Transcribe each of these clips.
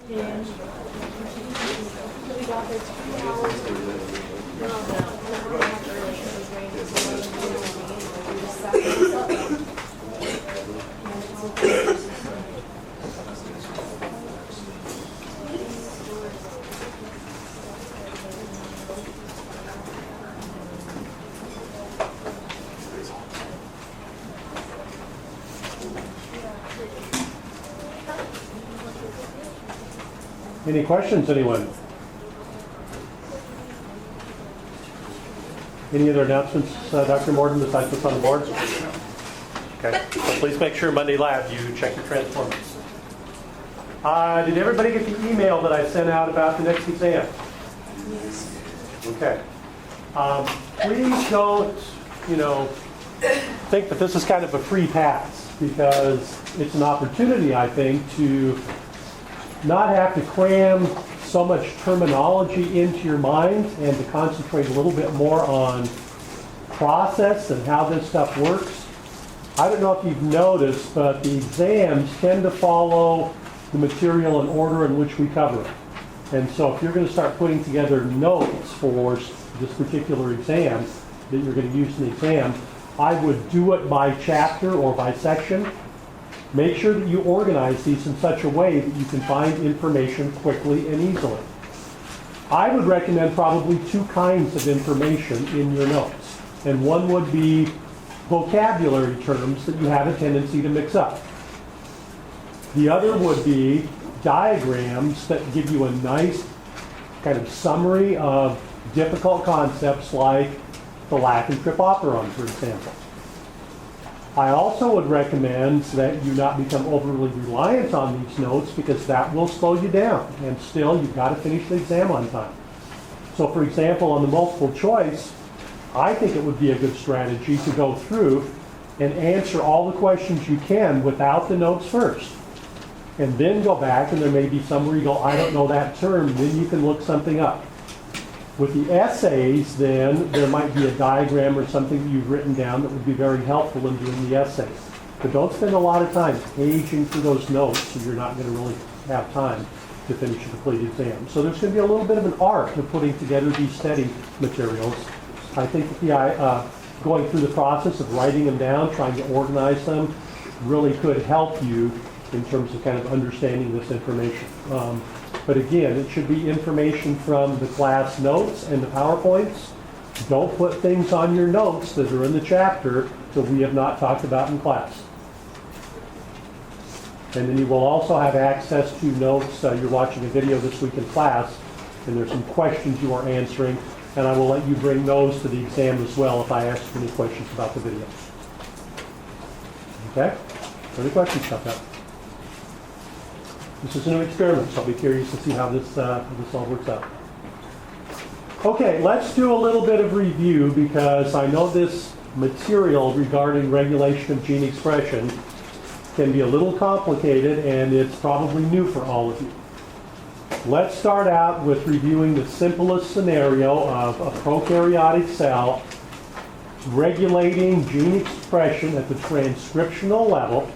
And we got there 2 hours. No, we're going to early because it was raining. So we just sat there and slept. Any questions, anyone? Any other announcements, Dr. Morton, besides what's on the board? Okay. So please make sure Monday lab you check your transformers. Did everybody get the email that I sent out about the next exam? Yes. Okay. Please don't, think that this is kind of a free pass, because it's an opportunity, I think, to not have to cram so much terminology into your mind and to concentrate a little bit more on process and how this stuff works. I don't know if you've noticed, but the exams tend to follow the material in order in which we cover it. And so if you're going to start putting together notes for this particular exam that you're going to use in the exam, I would do it by chapter or by section. Make sure that you organize these in such a way that you can find information quickly and easily. I would recommend probably 2 kinds of information in your notes. And one would be vocabulary terms that you have a tendency to mix up. The other would be diagrams that give you a nice kind of summary of difficult concepts like the lac and trip operon, for example. I also would recommend that you not become overly reliant on these notes, because that will slow you down, and still you've got to finish the exam on time. So for example, on the multiple choice, I think it would be a good strategy to go through and answer all the questions you can without the notes first. And then go back, and there may be some where you go, I don't know that term, then you can look something up. With the essays, then, there might be a diagram or something that you've written down that would be very helpful in doing the essay. But don't spend a lot of time paging through those notes, so you're not going to really have time to finish a complete exam. So there's going to be a little bit of an art to putting together these study materials. I think that going through the process of writing them down, trying to organize them, really could help you in terms of kind of understanding this information. But again, it should be information from the class notes and the PowerPoints. Don't put things on your notes that are in the chapter that we have not talked about in class. And then you will also have access to notes. You're watching a video this week in class, and there's some questions you are answering, and I will let you bring those to the exam as well if I ask you any questions about the video. Okay? Any questions about that? This is a new experiment, so I'll be curious to see how this all works out. Okay, let's do a little bit of review, because I know this material regarding regulation of gene expression can be a little complicated, and it's probably new for all of you. Let's start out with reviewing the simplest scenario of a prokaryotic cell regulating gene expression at the transcriptional level,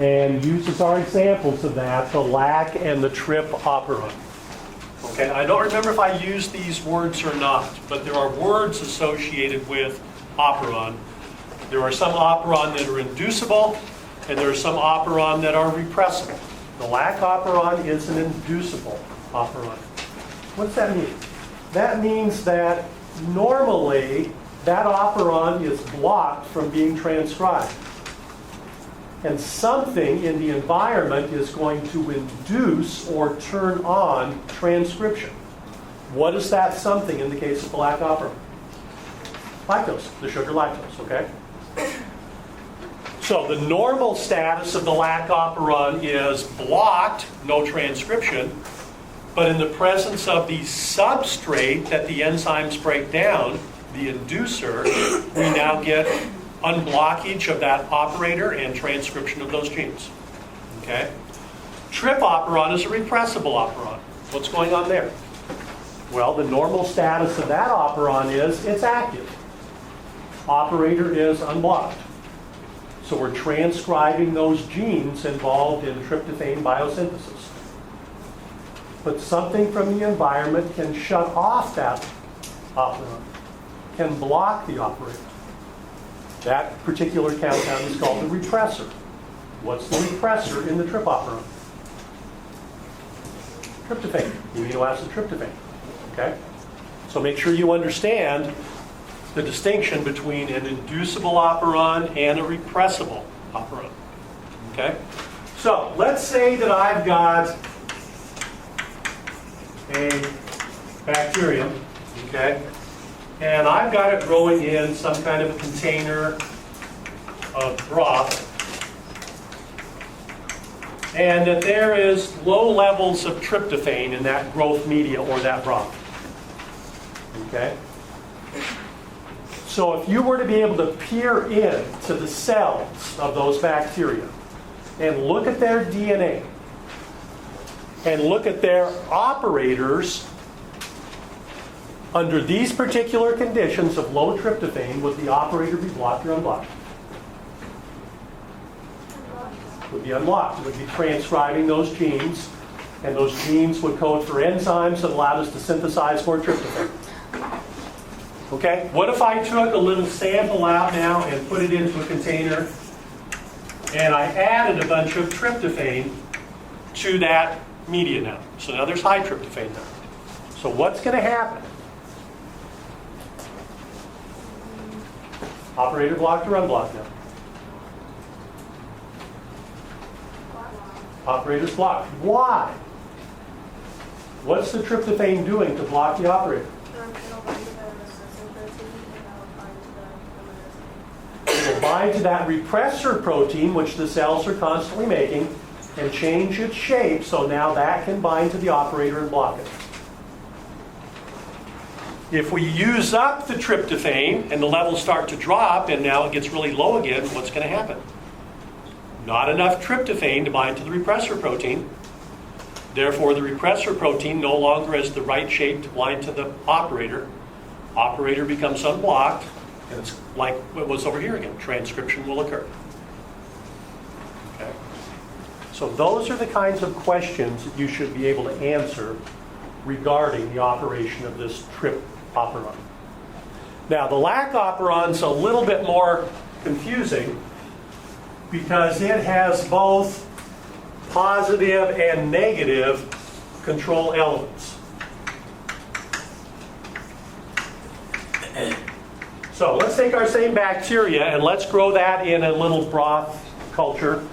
and use as our examples of that the lac and the trip operon. Okay, I don't remember if I used these words or not, but there are words associated with operon. There are some operon that are inducible, and there are some operon that are repressible. The lac operon is an inducible operon. What's that mean? That means that normally that operon is blocked from being transcribed. And something in the environment is going to induce or turn on transcription. What is that something in the case of the lac operon? Lactose, the sugar lactose, okay? So the normal status of the lac operon is blocked, no transcription, but in the presence of the substrate that the enzymes break down, the inducer, we now get unblockage of that operator and transcription of those genes. Okay? Trip operon is a repressible operon. What's going on there? Well, the normal status of that operon is it's active. Operator is unblocked. So we're transcribing those genes involved in tryptophan biosynthesis. but something from the environment can shut off that operand, can block the operator. That particular compound is called the repressor. What's the repressor in the trip operand? Tryptophan, amino acid tryptophan. Okay? So make sure you understand the distinction between an inducible operand and a repressible operand. Okay? So let's say that I've got a bacterium, okay, and I've got it growing in some kind of a container of broth, and that there is low levels of tryptophan in that growth media or that broth. Okay? So if you were to be able to peer into the cells of those bacteria and look at their DNA and look at their operators under these particular conditions of low tryptophan, would the operator be blocked or unblocked? Would be unlocked. It would be transcribing those genes, and those genes would code for enzymes that allowed us to synthesize more tryptophan. Okay? What if I took a little sample out now and put it into a container, and I added a bunch of tryptophan to that media now? So now there's high tryptophan now. So what's going to happen? Operator blocked or unblocked now? Operator's blocked. Why? What's the tryptophan doing to block the operator? It will bind to that repressor protein, which the cells are constantly making, and change its shape so now that can bind to the operator and block it. If we use up the tryptophan and the levels start to drop and now it gets really low again, what's going to happen? Not enough tryptophan to bind to the repressor protein. Therefore, the repressor protein no longer has the right shape to bind to the operator. Operator becomes unblocked, and it's like what was over here again. Transcription will occur. Okay? So those are the kinds of questions that you should be able to answer regarding the operation of this trip operand. Now, the lac operand's a little bit more confusing because it has both positive and negative control elements. So let's take our same bacteria and let's grow that in a little broth culture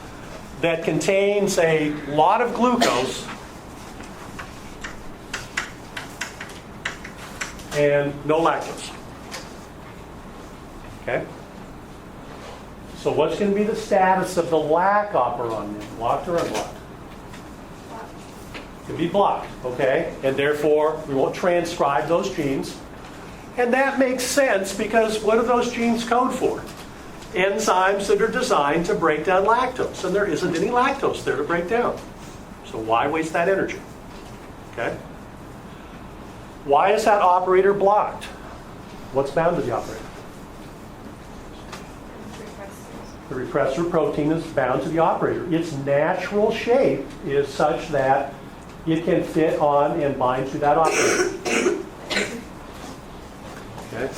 that contains a lot of glucose and no lactose. Okay? So what's going to be the status of the lac operand? Blocked or unblocked? It can be blocked, okay? And therefore, we won't transcribe those genes. And that makes sense because what do those genes code for? Enzymes that are designed to break down lactose. And there isn't any lactose there to break down. So why waste that energy? Okay? Why is that operator blocked? What's bound to the operator? The repressor protein is bound to the operator. Its natural shape is such that it can fit on and bind to that operator. Okay.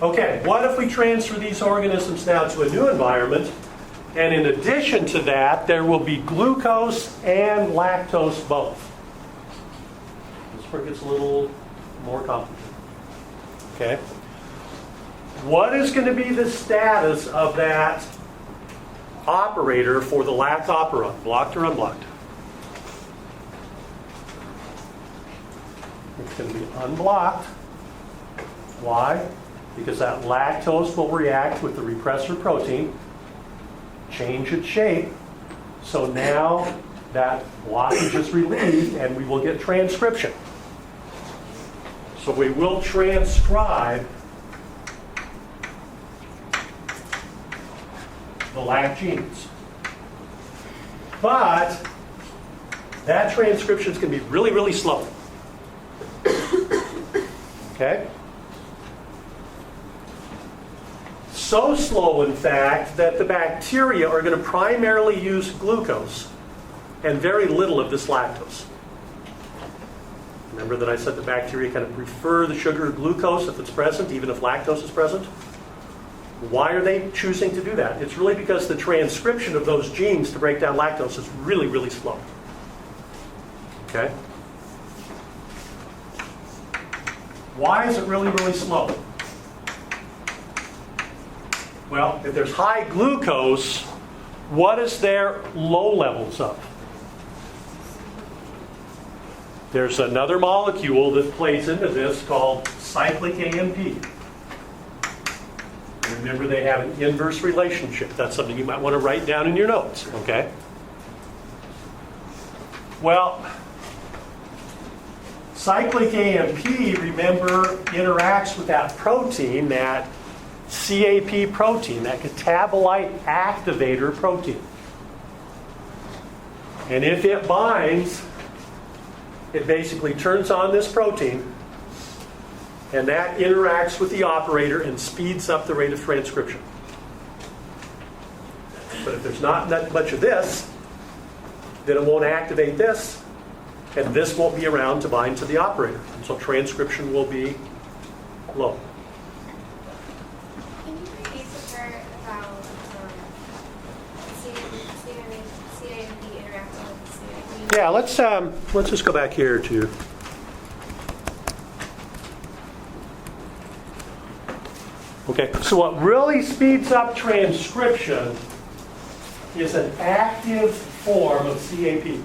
Okay, what if we transfer these organisms now to a new environment, and in addition to that, there will be glucose and lactose both? This part gets a little more complicated. Okay. What is going to be the status of that operator for the lac operand? Blocked or unblocked? It's going to be unblocked. Why? Because that lactose will react with the repressor protein, change its shape, so now that blockage is relieved and we will get transcription. So we will transcribe the lac genes. But that transcription is going to be really, really slow. Okay? So slow, in fact, that the bacteria are going to primarily use glucose and very little of this lactose. Remember that I said the bacteria kind of prefer the sugar glucose if it's present, even if lactose is present? Why are they choosing to do that? It's really because the transcription of those genes to break down lactose is really, really slow. Okay? Why is it really, really slow? Well, if there's high glucose, what is there low levels of? There's another molecule that plays into this called cyclic AMP. Remember, they have an inverse relationship. That's something you might want to write down in your notes, okay? Well, cyclic AMP, remember, interacts with that protein, that CAP protein, that catabolite activator protein. And if it binds, it basically turns on this protein, and that interacts with the operator and speeds up the rate of transcription. But if there's not that much of this, then it won't activate this, and this won't be around to bind to the operator. And so transcription will be low. Can you repeat the part about CAMP interacting with CAP? Yeah, let's just go back here to. Okay, so what really speeds up transcription is an active form of CAP.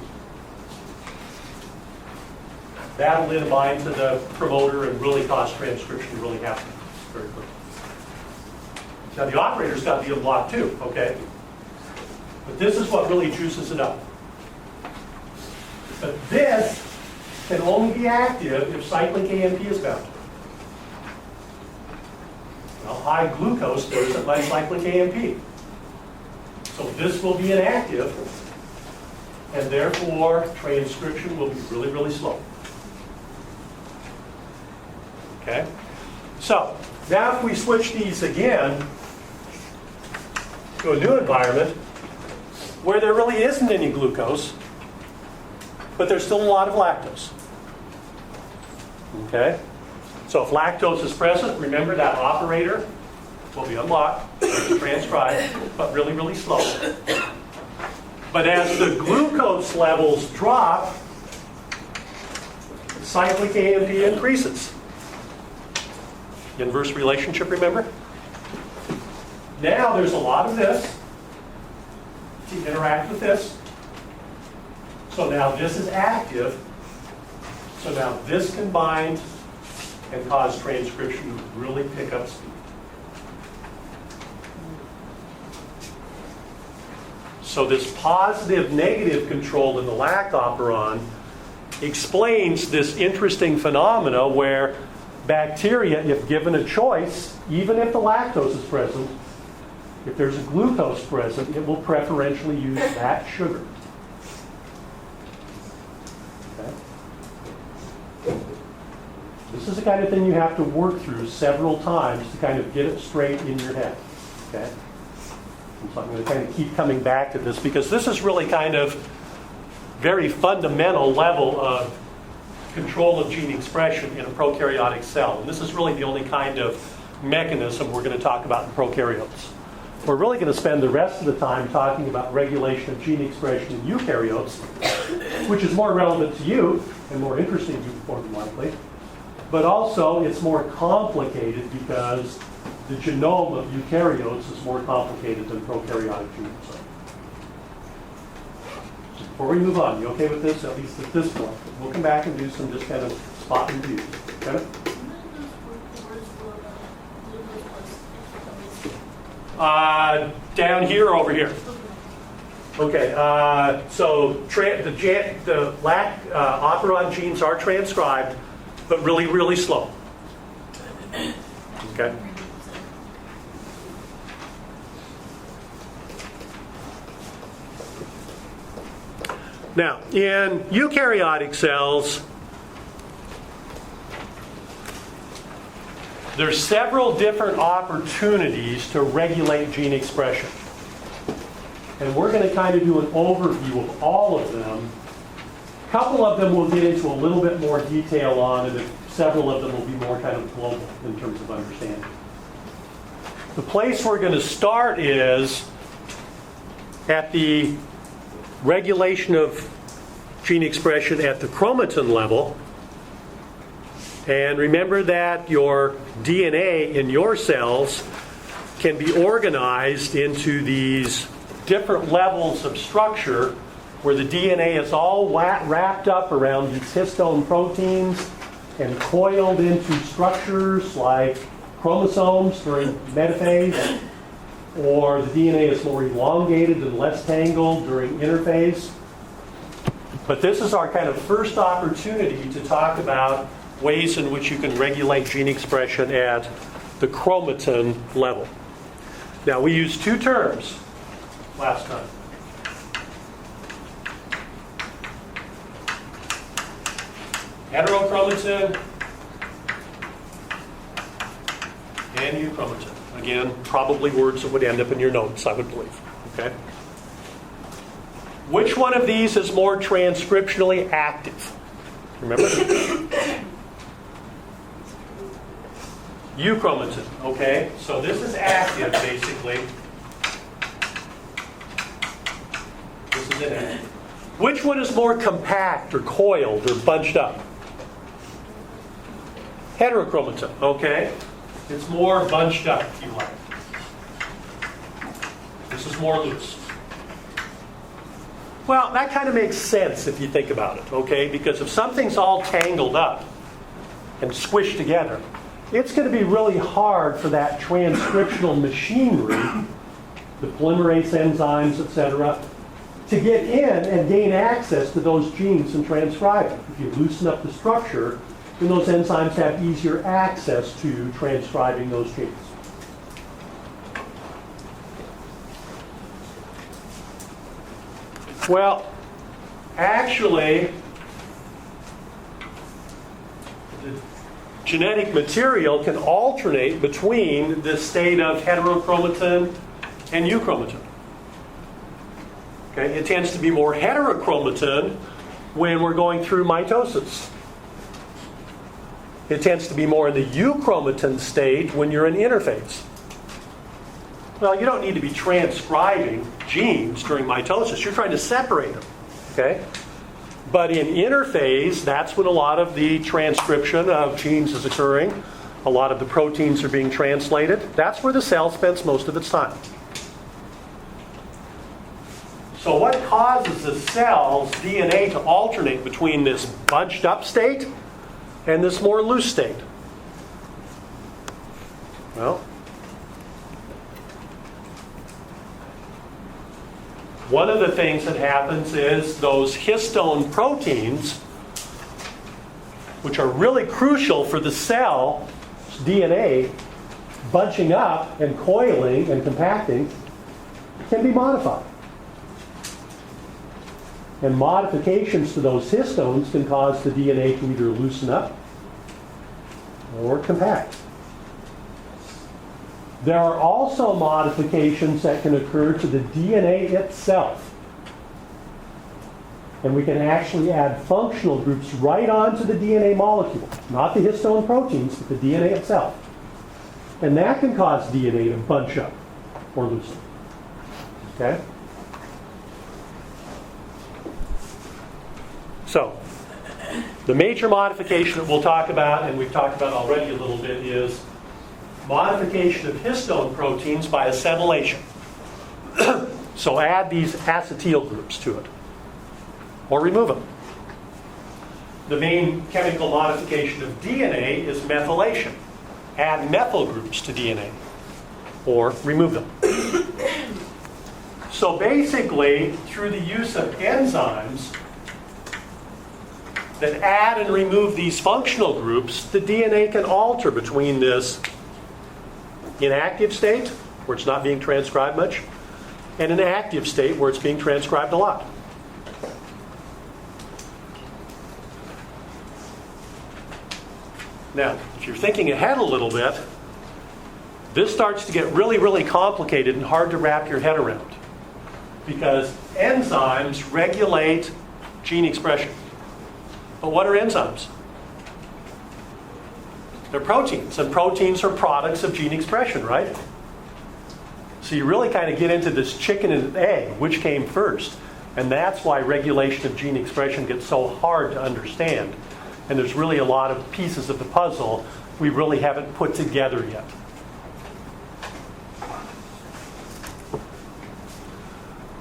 That'll then bind to the promoter and really cause transcription to really happen very quickly. Now the operator's got to be unblocked too, okay? But this is what really juices it up. But this can only be active if cyclic AMP is bound. Well, high glucose doesn't like cyclic AMP. So this will be inactive, and therefore transcription will be really, really slow. Okay? So, now if we switch these again to a new environment where there really isn't any glucose, but there's still a lot of lactose. Okay? So if lactose is present, remember that operator will be unlocked, transcribed, but really, really slow. But as the glucose levels drop, cyclic AMP increases. Inverse relationship, remember? Now there's a lot of this to interact with this. So now this is active. So now this can bind and cause transcription to really pick up speed. So this positive-negative control in the lac operon explains this interesting phenomena where bacteria, if given a choice, even if the lactose is present, if there's a glucose present, it will preferentially use that sugar. Okay? This is the kind of thing you have to work through several times to kind of get it straight in your head. Okay? And so I'm going to kind of keep coming back to this because this is really kind of very fundamental level of control of gene expression in a prokaryotic cell. And this is really the only kind of mechanism we're going to talk about in prokaryotes. We're really going to spend the rest of the time talking about regulation of gene expression in eukaryotes, which is more relevant to you and more interesting to you more than likely. But also it's more complicated because the genome of eukaryotes is more complicated than prokaryotic genomes. Before we move on, you okay with this, at least at this point? We'll come back and do some just kind of spot review. Okay? Down here or over here? Okay, so the lac operon genes are transcribed, but really, really slow. Okay? Now, in eukaryotic cells, There's several different opportunities to regulate gene expression. And we're going to kind of do an overview of all of them. A couple of them we'll get into a little bit more detail on, and several of them will be more kind of global in terms of understanding. The place we're going to start is at the regulation of gene expression at the chromatin level. And remember that your DNA in your cells can be organized into these different levels of structure where the DNA is all wrapped up around these histone proteins and coiled into structures like chromosomes during metaphase, or the DNA is more elongated and less tangled during interphase. But this is our kind of first opportunity to talk about ways in which you can regulate gene expression at the chromatin level. Now, we used two terms last time. Heterochromatin and euchromatin. Again, probably words that would end up in your notes, I would believe. Okay? Which one of these is more transcriptionally active? Remember? Euchromatin, okay? So this is active, basically. This is inactive. Which one is more compact or coiled or bunched up? Heterochromatin, okay? It's more bunched up, if you like. This is more loose. Well, that kind of makes sense if you think about it, okay? Because if something's all tangled up and squished together, it's going to be really hard for that transcriptional machinery, the polymerase enzymes, etc., to get in and gain access to those genes and transcribe them. If you loosen up the structure, then those enzymes have easier access to transcribing those genes. Well, actually, the genetic material can alternate between the state of heterochromatin and euchromatin. Okay? It tends to be more heterochromatin when we're going through mitosis. It tends to be more in the euchromatin state when you're in interphase. Well, you don't need to be transcribing genes during mitosis. You're trying to separate them. Okay? But in interphase, that's when a lot of the transcription of genes is occurring. A lot of the proteins are being translated. That's where the cell spends most of its time. So what causes the cell's DNA to alternate between this bunched up state and this more loose state? Well, one of the things that happens is those histone proteins, which are really crucial for the cell's DNA, bunching up and coiling and compacting, can be modified. And modifications to those histones can cause the DNA to either loosen up or compact. There are also modifications that can occur to the DNA itself. And we can actually add functional groups right onto the DNA molecule. Not the histone proteins, but the DNA itself. And that can cause DNA to bunch up or loosen. Okay? So, the major modification that we'll talk about, and we've talked about already a little bit, is modification of histone proteins by acetylation. So add these acetyl groups to it, or remove them. The main chemical modification of DNA is methylation. Add methyl groups to DNA, or remove them. So basically, through the use of enzymes that add and remove these functional groups, the DNA can alter between this inactive state, where it's not being transcribed much, and an active state where it's being transcribed a lot. Now, if If you're thinking ahead a little bit, this starts to get really, really complicated and hard to wrap your head around. Because enzymes regulate gene expression. But what are enzymes? They're proteins, and proteins are products of gene expression, right? So you really kind of get into this chicken and egg, which came first. And that's why regulation of gene expression gets so hard to understand. And there's really a lot of pieces of the puzzle we really haven't put together yet.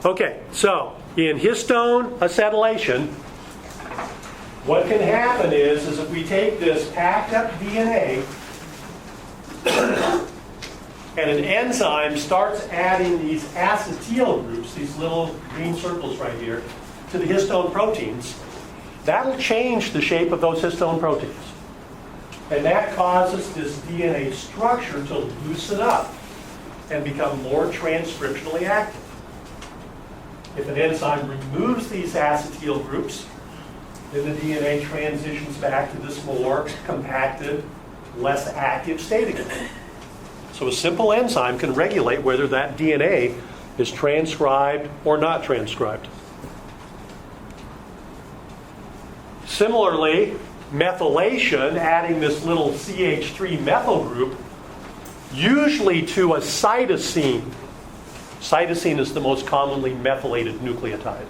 Okay, so in histone acetylation, what can happen is if we take this packed up DNA and an enzyme starts adding these acetyl groups, these little green circles right here, to the histone proteins, that'll change the shape of those histone proteins. And that causes this DNA structure to loosen up and become more transcriptionally active. If an enzyme removes these acetyl groups, then the DNA transitions back to this more compacted, less active state again. So a simple enzyme can regulate whether that DNA is transcribed or not transcribed. Similarly, methylation, adding this little CH3 methyl group, usually to a cytosine. Cytosine is the most commonly methylated nucleotide.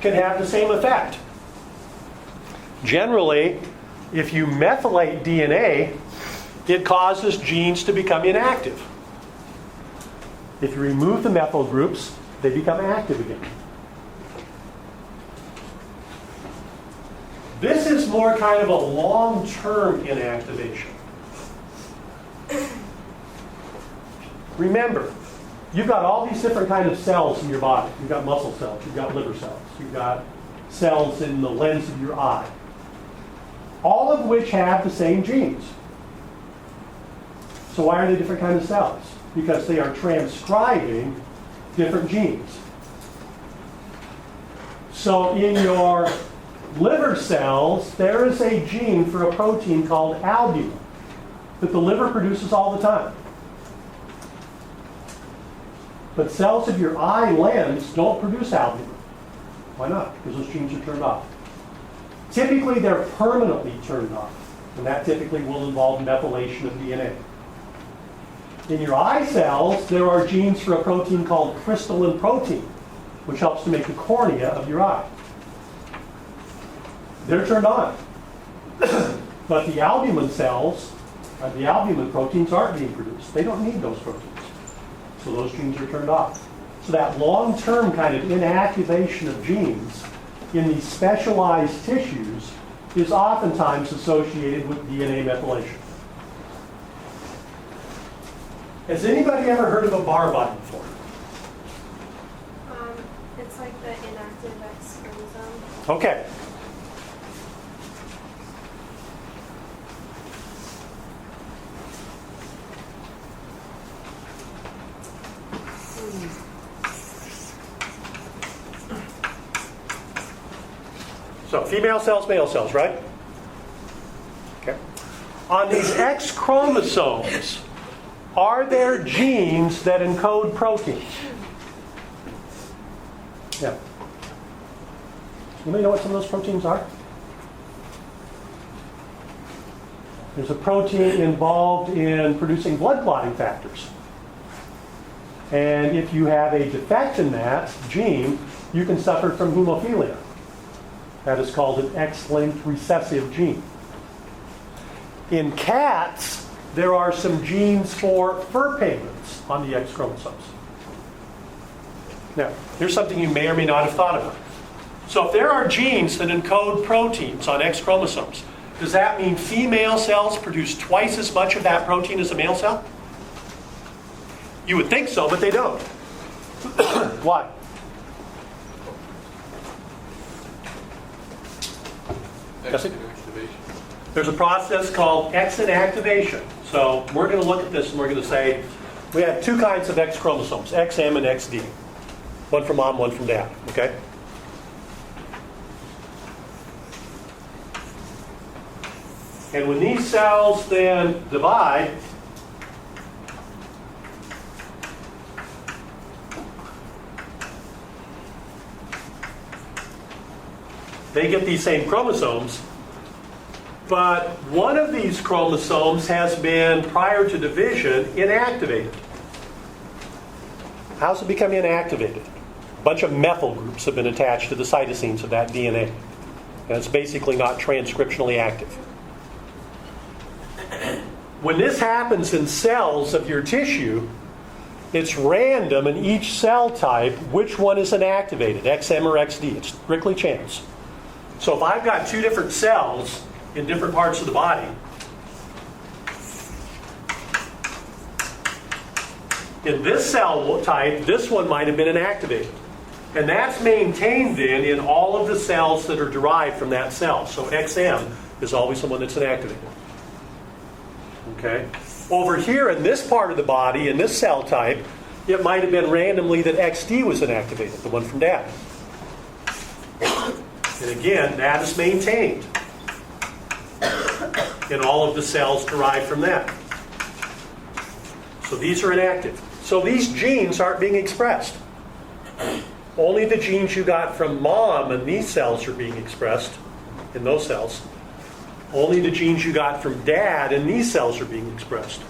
Can have the same effect. Generally, if you methylate DNA, it causes genes to become inactive. If you remove the methyl groups, they become active again. This is more kind of a long-term inactivation. Remember, you've got all these different kinds of cells in your body. You've got muscle cells, you've got liver cells, you've got cells in the lens of your eye, all of which have the same genes. So why are they different kinds of cells? Because they are transcribing different genes. So in your liver cells, there is a gene for a protein called albumin that the liver produces all the time. But cells of your eye lens don't produce albumin. Why not? Because those genes are turned off. Typically, they're permanently turned off, and that typically will involve methylation of DNA. In your eye cells, there are genes for a protein called crystalline protein, which helps to make the cornea of your eye. They're turned on. But the albumin cells, the albumin proteins aren't being produced. They don't need those proteins. So those genes are turned off. So that long-term kind of inactivation of genes in these specialized tissues is oftentimes associated with DNA methylation. Has anybody ever heard of a bar body before? It's like the inactive X chromosome. Okay. So female cells, male cells, right? Okay. On these X chromosomes, are there genes that encode proteins? Yeah. Anybody know what some of those proteins are? There's a protein involved in producing blood clotting factors. And if you have a defect in that gene, you can suffer from hemophilia. That is called an X-linked recessive gene. In cats, there are some genes for fur pigments on the X chromosomes. Now, here's something you may or may not have thought about. So if there are genes that encode proteins on X chromosomes, does that mean female cells produce twice as much of that protein as a male cell? You would think so, but they don't. Why? X inactivation. There's a process called X inactivation. So we're going to look at this and we're going to say we have two kinds of X chromosomes, XM and XD. One from mom, one from dad, okay? And when these cells then divide, they get these same chromosomes, but one of these chromosomes has been, prior to division, inactivated. How's it become inactivated? A bunch of methyl groups have been attached to the cytosines of that DNA. And it's basically not transcriptionally active. When this happens in cells of your tissue, it's random in each cell type which one is inactivated, XM or XD. It's strictly chance. So if I've got two different cells in different parts of the body, in this cell type, this one might have been inactivated. And that's maintained then in all of the cells that are derived from that cell. So XM is always the one that's inactivated. Okay? Over here in this part of the body, in this cell type, it might have been randomly that XD was inactivated, the one from Dad. And again, that is maintained in all of the cells derived from that. So these are inactive. So these genes aren't being expressed. Only the genes you got from mom and these cells are being expressed in those cells. Only the genes you got from dad and these cells are being expressed.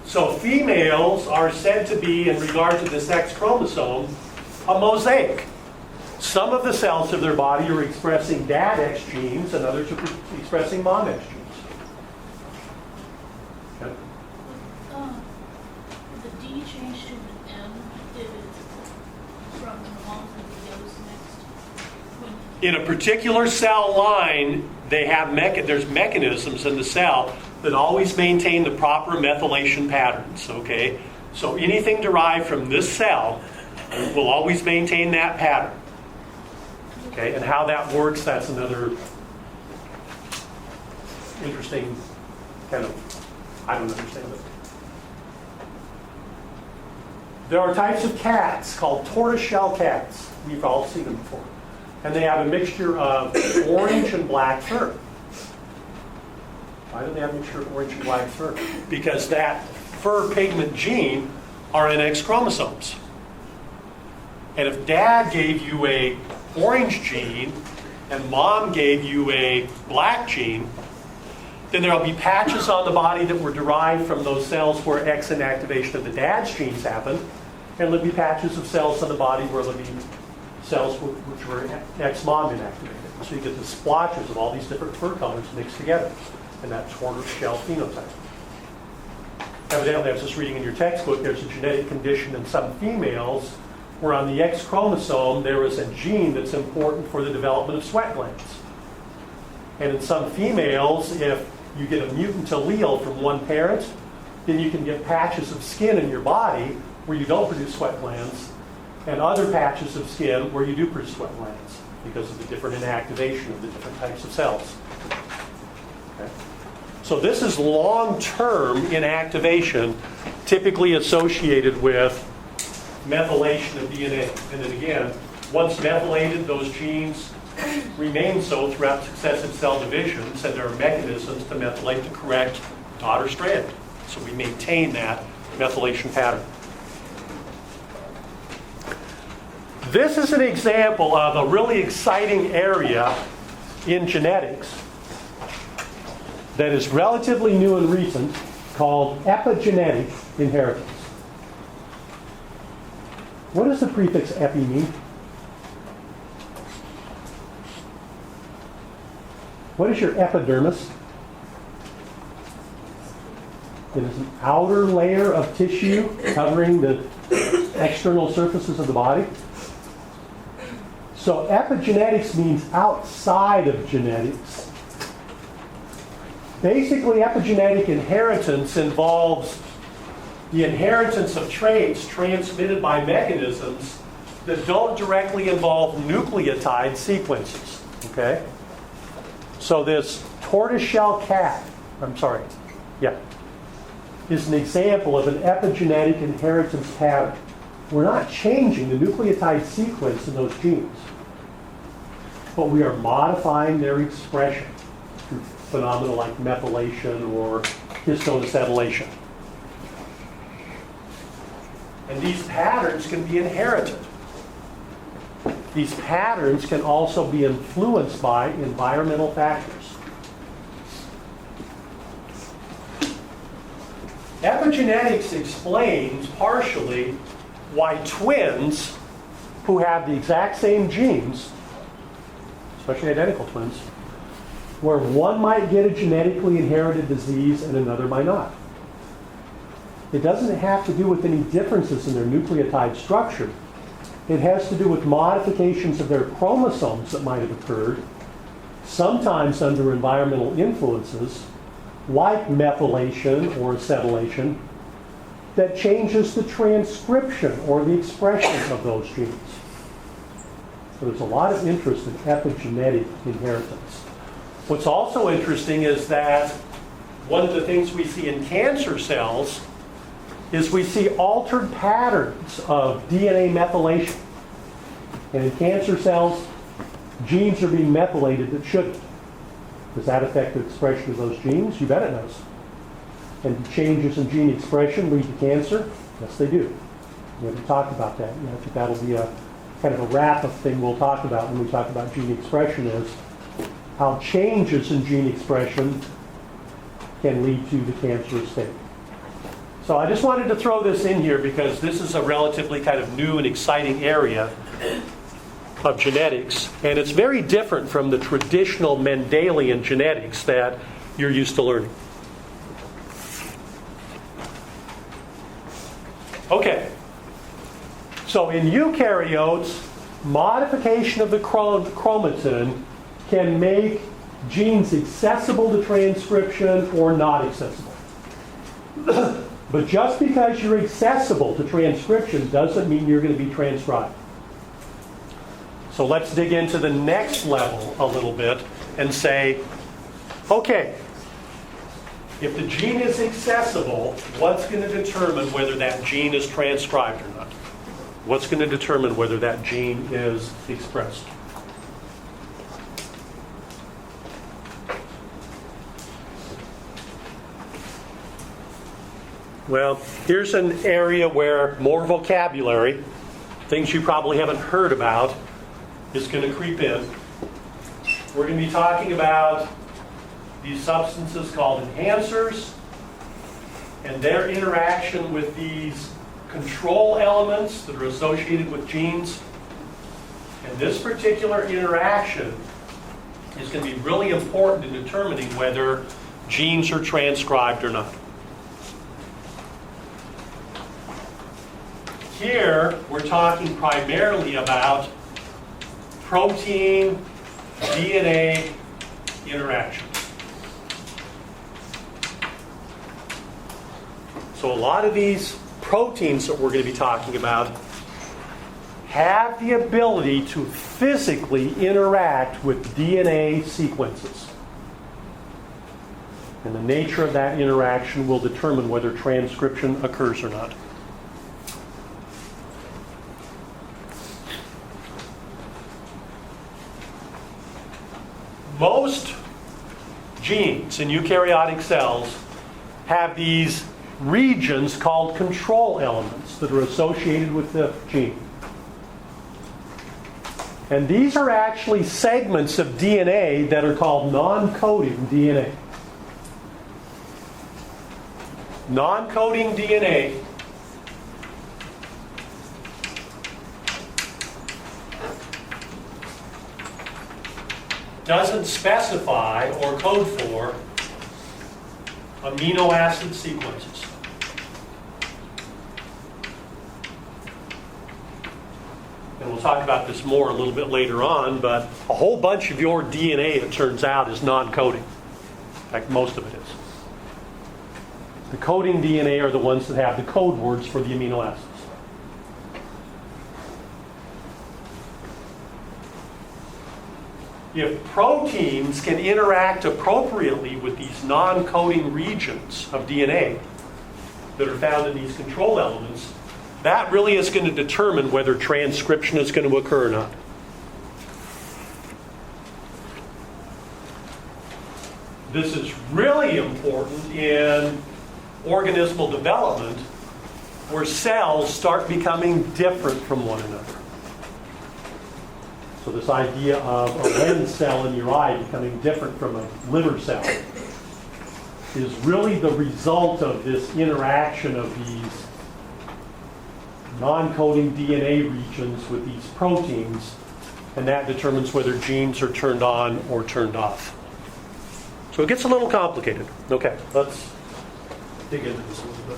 So females are said to be, in regard to this X chromosome, a mosaic. Some of the cells of their body are expressing dad X genes and others are expressing mom X genes. Okay. The D changed to an M, did it from the mom to the O's next? In a particular cell line, they have there's mechanisms in the cell that always maintain the proper methylation patterns. Okay, so anything derived from this cell will always maintain that pattern. Okay, and how that works, that's another interesting kind of, I don't understand it. There are types of cats called tortoiseshell cats. You've all seen them before. And they have a mixture of orange and black fur. Why do they have a mixture of orange and black fur? Because that fur pigment gene are in X chromosomes. And if dad gave you a orange gene and mom gave you a black gene, then there'll be patches on the body that were derived from those cells where X inactivation of the dad's genes happened, and there'll be patches of cells on the body where there'll be cells which were X-mom inactivated. So you get the splotches of all these different fur colors mixed together in that tortoiseshell phenotype. Evidently, I was just reading in your textbook, there's a genetic condition in some females where on the X chromosome there is a gene that's important for the development of sweat glands. And in some females, if you get a mutant allele from one parent, then you can get patches of skin in your body where you don't produce sweat glands, and other patches of skin where you do produce sweat glands because of the different inactivation of the different types of cells. Okay. So this is long-term inactivation, typically associated with methylation of DNA. And then again, once methylated, those genes remain so throughout successive cell divisions, and there are mechanisms to methylate the correct daughter strand. So we maintain that methylation pattern. This is an example of a really exciting area in genetics that is relatively new and recent, called epigenetic inheritance. What does the prefix epi mean? What is your epidermis? It is an outer layer of tissue covering the external surfaces of the body. So epigenetics means outside of genetics. Basically, epigenetic inheritance involves the inheritance of traits transmitted by mechanisms that don't directly involve nucleotide sequences. Okay? So this tortoiseshell cat, is an example of an epigenetic inheritance pattern. We're not changing the nucleotide sequence in those genes, but we are modifying their expression through phenomena like methylation or histone acetylation. And these patterns can be inherited. These patterns can also be influenced by environmental factors. Epigenetics explains partially why twins who have the exact same genes, especially identical twins, where one might get a genetically inherited disease and another might not. It doesn't have to do with any differences in their nucleotide structure. It has to do with modifications of their chromosomes that might have occurred, sometimes under environmental influences, like methylation or acetylation, that changes the transcription or the expression of those genes. So there's a lot of interest in epigenetic inheritance. What's also interesting is that one of the things we see in cancer cells is we see altered patterns of DNA methylation. And in cancer cells, genes are being methylated that shouldn't. Does that affect the expression of those genes? You bet it does. And changes in gene expression lead to cancer? Yes, they do. We haven't talked about that. I think that'll be a kind of a wrap-up thing we'll talk about when we talk about gene expression, is how changes in gene expression can lead to the cancerous state. So I just wanted to throw this in here because this is a relatively kind of new and exciting area of genetics, and it's very different from the traditional Mendelian genetics that you're used to learning. Okay, so in eukaryotes, modification of the chromatin can make genes accessible to transcription or not accessible. But just because you're accessible to transcription doesn't mean you're going to be transcribed. So let's dig into the next level a little bit and say, okay, if the gene is accessible, what's going to determine whether that gene is transcribed or not? What's going to determine whether that gene is expressed? Well, here's an area where more vocabulary, things you probably haven't heard about, is going to creep in. We're going to be talking about these substances called enhancers and their interaction with these control elements that are associated with genes. And this particular interaction is going to be really important in determining whether genes are transcribed or not. Here, we're talking primarily about protein, DNA interactions. So a lot of these proteins that we're going to be talking about have the ability to physically interact with DNA sequences. And the nature of that interaction will determine whether transcription occurs or not. Most genes in eukaryotic cells have these regions called control elements that are associated with the gene. And these are actually segments of DNA that are called non-coding DNA. Non-coding DNA doesn't specify or code for amino acid sequences. And we'll talk about this more a little bit later on, but a whole bunch of your DNA, it turns out, is non-coding. In fact, most of it is. The coding DNA are the ones that have the code words for the amino acids. If proteins can interact appropriately with these non-coding regions of DNA that are found in these control elements, that really is going to determine whether transcription is going to occur or not. This is really important in organismal development where cells start becoming different from one another. So this idea of a lens cell in your eye becoming different from a liver cell is really the result of this interaction of these non-coding DNA regions with these proteins, and that determines whether genes are turned on or turned off. So it gets a little complicated. Okay, let's dig into this a little bit.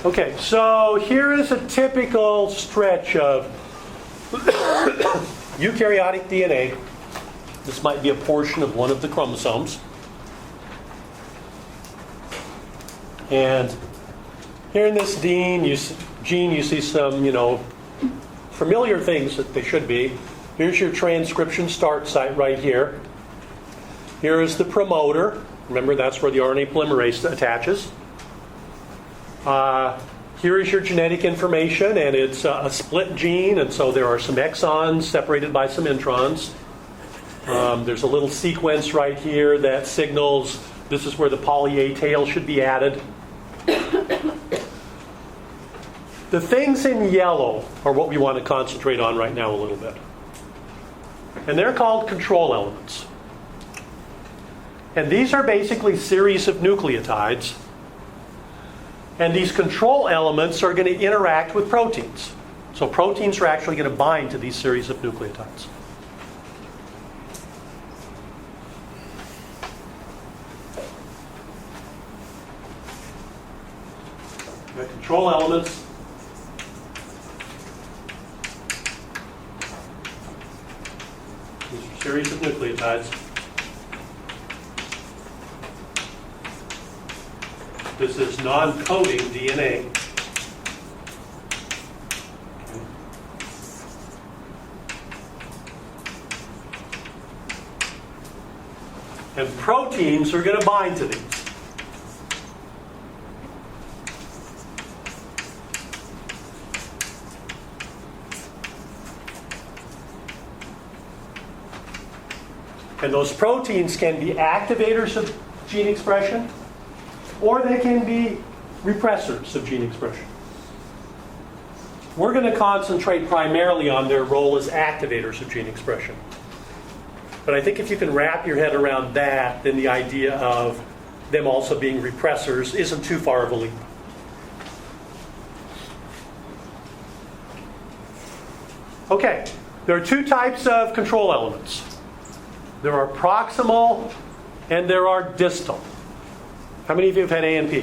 Okay, so here is a typical stretch of eukaryotic DNA. This might be a portion of one of the chromosomes. And here in this gene, you see some, familiar things that they should be. Here's your transcription start site right here. Here is the promoter. Remember, that's where the RNA polymerase attaches. Here is your genetic information, and it's a split gene, and so there are some exons separated by some introns. There's a little sequence right here that signals this is where the poly A tail should be added. The things in yellow are what we want to concentrate on right now a little bit. And they're called control elements. And these are basically series of nucleotides. And these control elements are going to interact with proteins. So proteins are actually going to bind to these series of nucleotides. The control elements. These are series of nucleotides. This is non-coding DNA. And proteins are going to bind to these. And those proteins can be activators of gene expression, or they can be repressors of gene expression. We're going to concentrate primarily on their role as activators of gene expression. But I think if you can wrap your head around that, then the idea of them also being repressors isn't too far of a leap. Okay, there are two types of control elements. There are proximal and there are distal. How many of you have had A and P?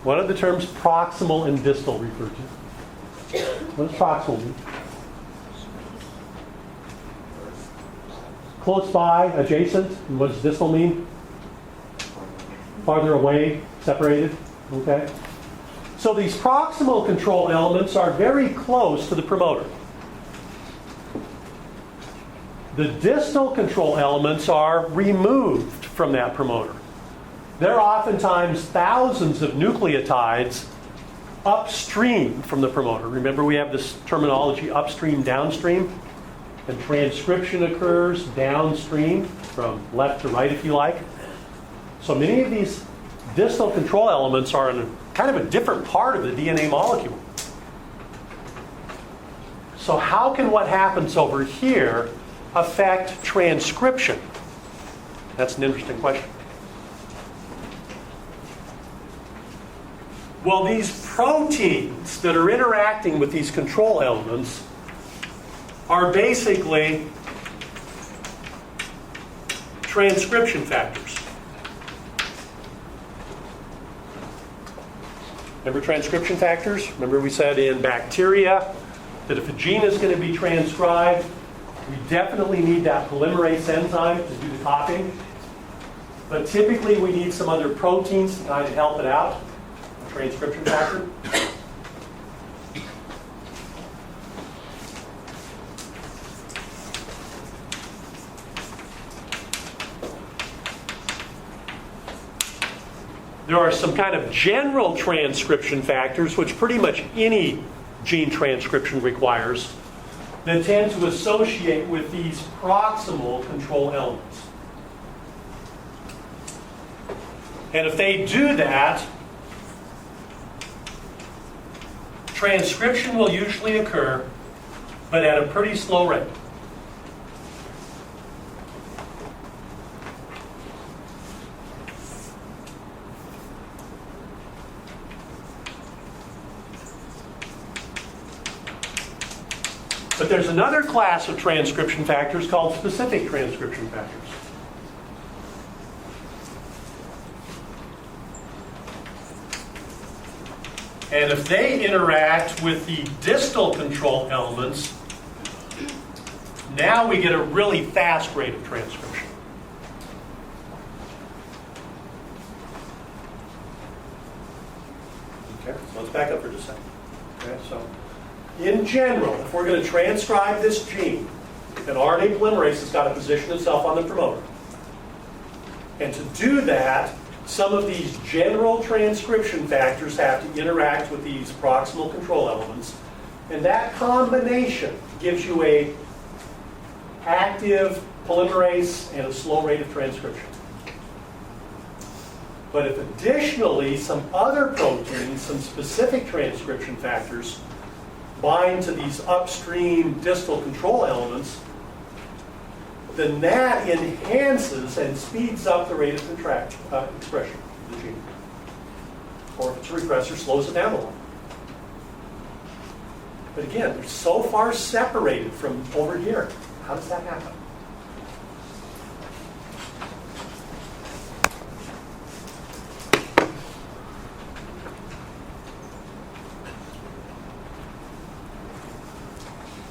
What are the terms proximal and distal refer to? What does proximal mean? Close by, adjacent. And what does distal mean? Farther away, separated. Okay. So these proximal control elements are very close to the promoter. The distal control elements are removed from that promoter. There are oftentimes thousands of nucleotides upstream from the promoter. Remember, we have this terminology upstream, downstream, and transcription occurs downstream, from left to right, if you like. So many of these distal control elements are in kind of a different part of the DNA molecule. So how can what happens over here affect transcription? That's an interesting question. Well, these proteins that are interacting with these control elements are basically transcription factors. Remember transcription factors? Remember we said in bacteria that if a gene is going to be transcribed, we definitely need that polymerase enzyme to do the copying. But typically we need some other proteins to kind of help it out. Transcription factor. There are some kind of general transcription factors which pretty much any gene transcription requires. that tend to associate with these proximal control elements. And if they do that, transcription will usually occur, but at a pretty slow rate. But there's another class of transcription factors called specific transcription factors. And if they interact with the distal control elements, now we get a really fast rate of transcription. Okay, so let's back up for just a second. Okay, so in general, if we're going to transcribe this gene, an RNA polymerase has got to position itself on the promoter. And to do that, some of these general transcription factors have to interact with these proximal control elements. And that combination gives you a active polymerase and a slow rate of transcription. But if additionally some other proteins, some specific transcription factors, bind to these upstream distal control elements, then that enhances and speeds up the rate of expression of the gene. Or if it's a repressor, slows it down a lot. But again, they're so far separated from over here. How does that happen?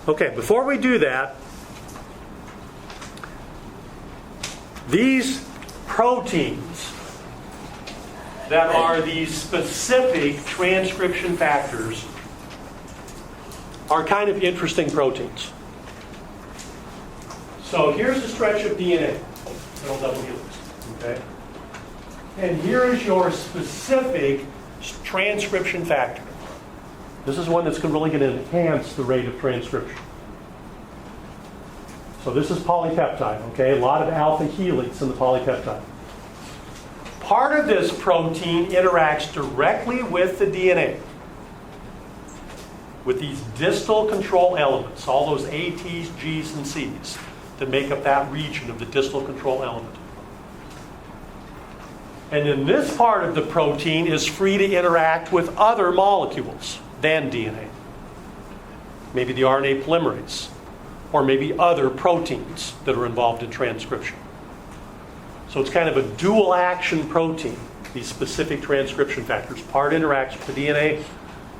Okay, before we do that, these proteins that are these specific transcription factors are kind of interesting proteins. So here's a stretch of DNA, little double helix, okay? And here is your specific transcription factor. This is one that's really going to enhance the rate of transcription. So this is polypeptide, okay? A lot of alpha helix in the polypeptide. Part of this protein interacts directly with the DNA, with these distal control elements, all those A, T's, G's, and C's that make up that region of the distal control element. And then this part of the protein is free to interact with other molecules than DNA. Maybe the RNA polymerase, or maybe other proteins that are involved in transcription. So it's kind of a dual action protein, these specific transcription factors. Part interacts with the DNA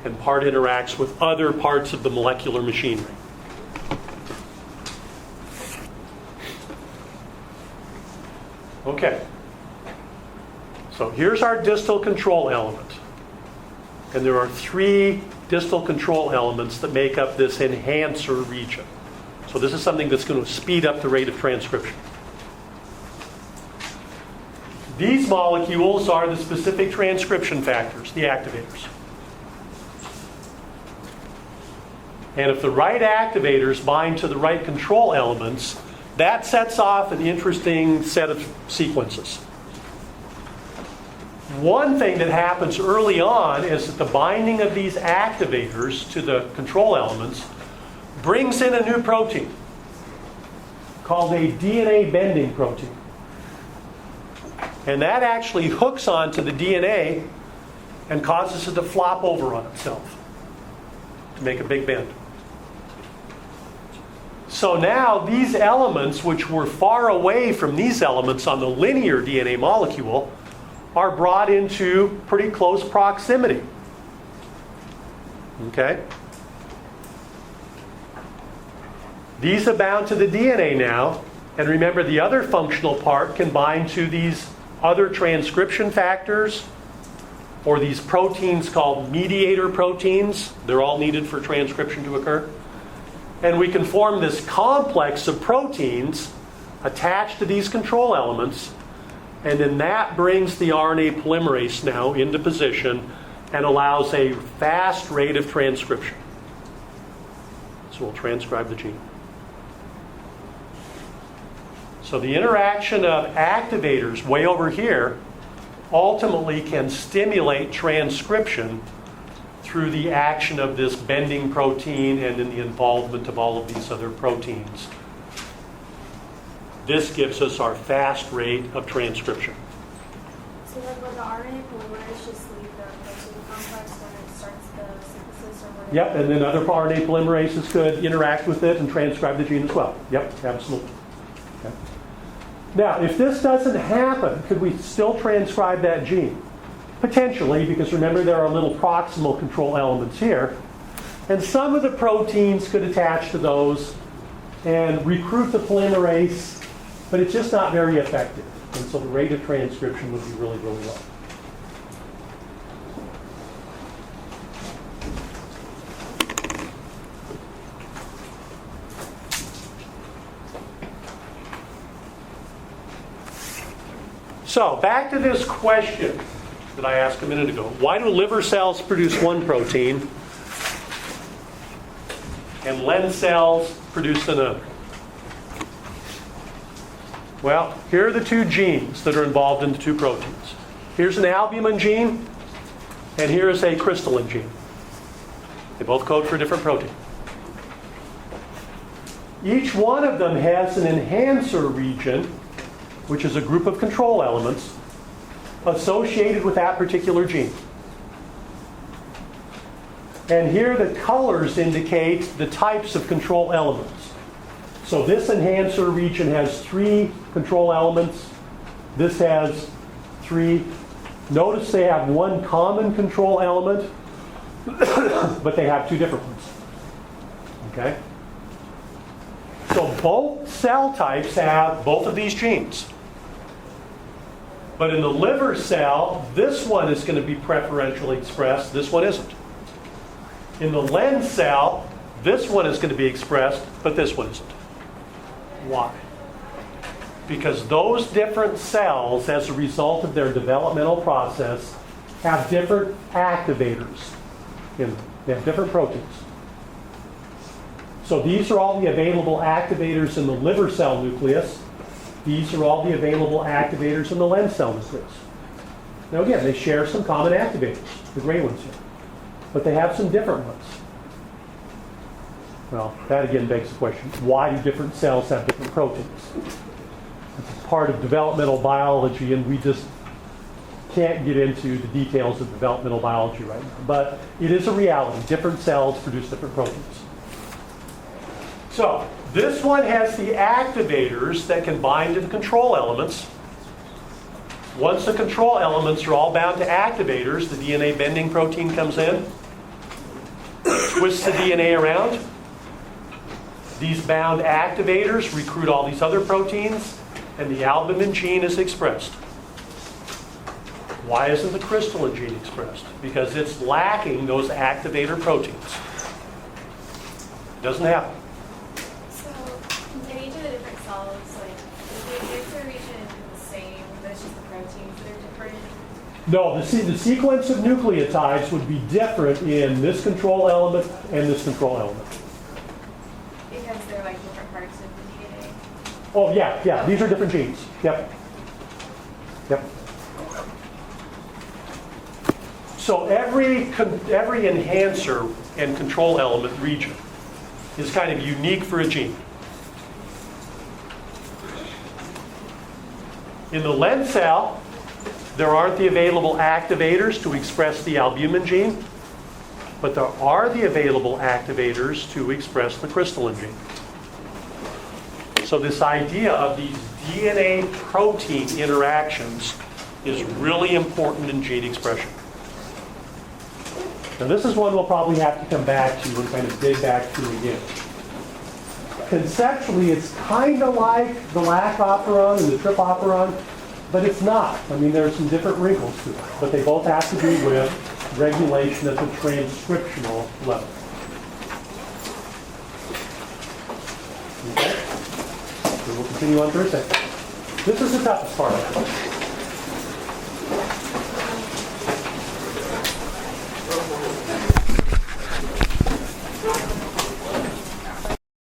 and part interacts with other parts of the molecular machinery. Okay. So here's our distal control element. And there are 3 distal control elements that make up this enhancer region. So this is something that's going to speed up the rate of transcription. These molecules are the specific transcription factors, the activators. And if the right activators bind to the right control elements, that sets off an interesting set of sequences. One thing that happens early on is that the binding of these activators to the control elements brings in a new protein called a DNA bending protein. And that actually hooks onto the DNA and causes it to flop over on itself to make a big bend. So now these elements, which were far away from these elements on the linear DNA molecule, are brought into pretty close proximity. Okay? These are bound to the DNA now, and remember the other functional part can bind to these other transcription factors or these proteins called mediator proteins. They're all needed for transcription to occur. And we can form this complex of proteins attached to these control elements, and then that brings the RNA polymerase now into position and allows a fast rate of transcription. So we'll transcribe the gene. So the interaction of activators way over here ultimately can stimulate transcription through the action of this bending protein and in the involvement of all of these other proteins. This gives us our fast rate of transcription. So like with the RNA polymerase, just leave the protein complex when it starts the synthesis or whatever? Yep, and then other RNA polymerases could interact with it and transcribe the gene as well. Yep, absolutely. Okay. Now, if this doesn't happen, could we still transcribe that gene? Potentially, because remember there are little proximal control elements here. And some of the proteins could attach to those and recruit the polymerase, but it's just not very effective. And so the rate of transcription would be really, really low. So back to this question that I asked a minute ago. Why do liver cells produce one protein and lens cells produce another? Well, here are the two genes that are involved in the two proteins. Here's an albumin gene, and here is a crystalline gene. They both code for a different protein. Each one of them has an enhancer region, which is a group of control elements associated with that particular gene. And here the colors indicate the types of control elements. So this enhancer region has 3 control elements. This has 3. Notice they have one common control element, but they have 2 different ones. Okay? So both cell types have both of these genes. But in the liver cell, this one is going to be preferentially expressed, this one isn't. In the lens cell, this one is going to be expressed, but this one isn't. Why? Because those different cells, as a result of their developmental process, have different activators in them. They have different proteins. So these are all the available activators in the liver cell nucleus. These are all the available activators in the lens cell nucleus. Now again, they share some common activators, the gray ones here. But they have some different ones. Well, that again begs the question, why do different cells have different proteins? It's part of developmental biology, and we just can't get into the details of developmental biology right now. But it is a reality. Different cells produce different proteins. So, this one has the activators that can bind to the control elements. Once the control elements are all bound to activators, the DNA bending protein comes in, twists the DNA around. These bound activators recruit all these other proteins, and the albumin gene is expressed. Why isn't the crystalline gene expressed? Because it's lacking those activator proteins. It doesn't happen. So in each of the different cells, like the enhancer region is the same, but it's just the proteins that are different. No, the sequence of nucleotides would be different in this control element and this control element. Because they're like different parts of the DNA. Oh, yeah, these are different genes. Yep. So every enhancer and control element region is kind of unique for a gene. In the lens cell, there aren't the available activators to express the albumin gene, but there are the available activators to express the crystalline gene. So this idea of these DNA protein interactions is really important in gene expression. Now this is one we'll probably have to come back to and kind of dig back to again. Conceptually, it's kind of like the lac operon and the trip operon, but it's not. I mean, there are some different wrinkles to it, but they both have to do with regulation at the transcriptional level. Okay? So we'll continue on Thursday. This is the toughest part of it.